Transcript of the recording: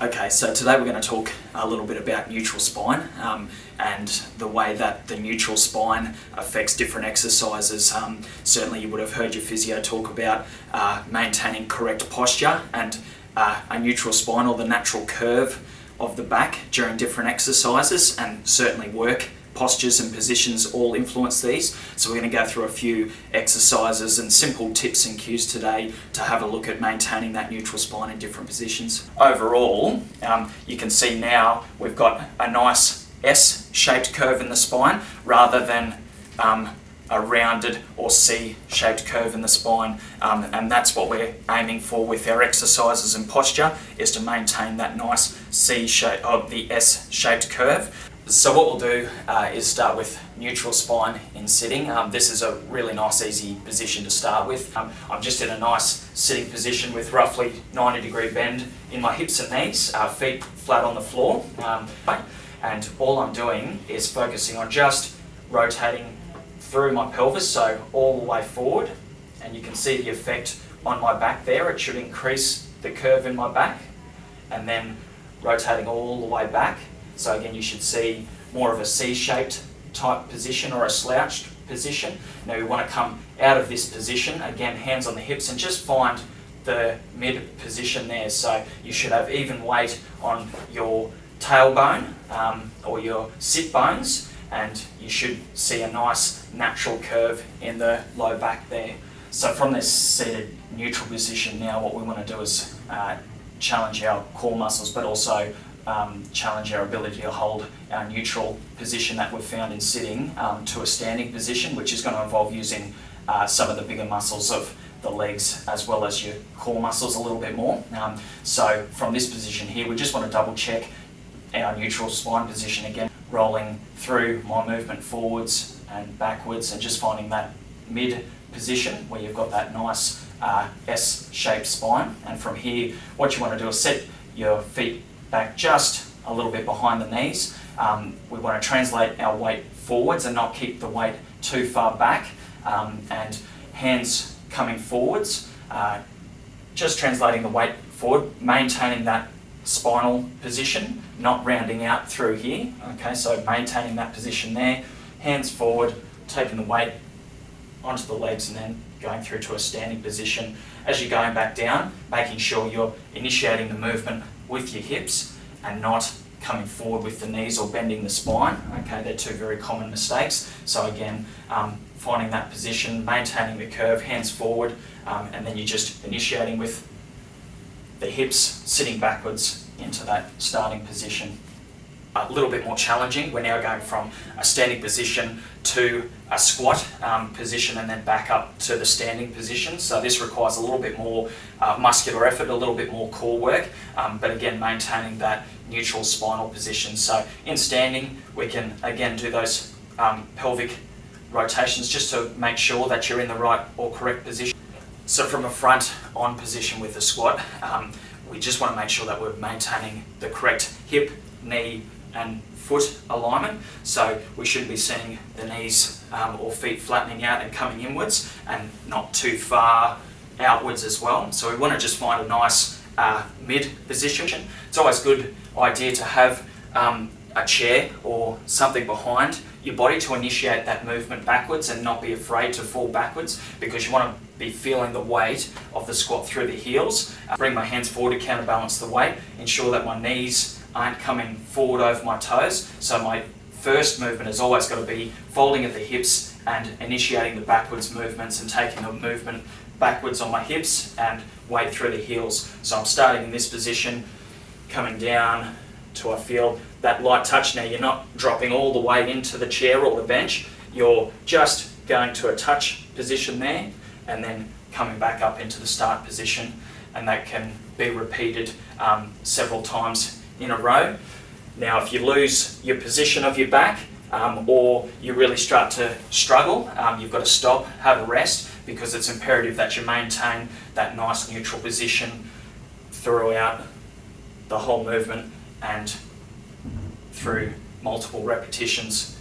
Okay, so today we're going to talk a little bit about neutral spine and the way that the neutral spine affects different exercises. Certainly you would have heard your physio talk about maintaining correct posture and a neutral spine, or the natural curve of the back during different exercises, and certainly work postures and positions all influence these. So we're going to go through a few exercises and simple tips and cues today to have a look at maintaining that neutral spine in different positions. Overall, you can see now we've got a nice S-shaped curve in the spine rather than a rounded or C-shaped curve in the spine, and that's what we're aiming for with our exercises and posture, is to maintain that nice C shape of the S-shaped curve. So what we'll do is start with neutral spine in sitting. This is a really nice, easy position to start with. I'm just in a nice sitting position with roughly 90-degree bend in my hips and knees, feet flat on the floor. And all I'm doing is focusing on just rotating through my pelvis, so all the way forward. And you can see the effect on my back there. It should increase the curve in my back. And then rotating all the way back. So again, you should see more of a C-shaped type position or a slouched position. Now we want to come out of this position, again, hands on the hips, and just find the mid position there. So you should have even weight on your tailbone or your sit bones, and you should see a nice natural curve in the low back there. So from this seated neutral position now, what we want to do is challenge our core muscles, but also challenge our ability to hold our neutral position that we've found in sitting to a standing position, which is going to involve using some of the bigger muscles of the legs as well as your core muscles a little bit more. So from this position here, we just want to double check our neutral spine position again, rolling through my movement forwards and backwards and just finding that mid position where you've got that nice S-shaped spine. And from here, what you want to do is set your feet back just a little bit behind the knees. We want to translate our weight forwards and not keep the weight too far back, and hands coming forwards, just translating the weight forward, maintaining that spinal position, not rounding out through here. Okay, so maintaining that position there, hands forward, taking the weight onto the legs and then going through to a standing position. As you're going back down, making sure you're initiating the movement with your hips and not coming forward with the knees or bending the spine. Okay, they're two very common mistakes. So again, finding that position, maintaining the curve, hands forward, and then you're just initiating with the hips sitting backwards into that starting position. A little bit more challenging, we're now going from a standing position to a squat position and then back up to the standing position. So this requires a little bit more muscular effort, a little bit more core work, but again maintaining that neutral spinal position. So in standing, we can again do those pelvic rotations just to make sure that you're in the right or correct position. So from a front on position with the squat, we just want to make sure that we're maintaining the correct hip, knee and foot alignment. So we shouldn't be seeing the knees or feet flattening out and coming inwards, and not too far outwards as well. So we want to just find a nice mid position. It's always a good idea to have a chair or something behind your body to initiate that movement backwards and not be afraid to fall backwards, because you want to be feeling the weight of the squat through the heels. Bring my hands forward to counterbalance the weight, ensure that my knees aren't coming forward over my toes. So my first movement has always got to be folding at the hips and initiating the backwards movements and taking the movement backwards on my hips and weight through the heels. So I'm starting in this position, coming down till I feel that light touch. Now you're not dropping all the way into the chair or the bench, you're just going to a touch position there and then coming back up into the start position, and that can be repeated several times in a row. Now if you lose your position of your back or you really start to struggle, you've got to stop, have a rest, because it's imperative that you maintain that nice neutral position throughout the whole movement and through multiple repetitions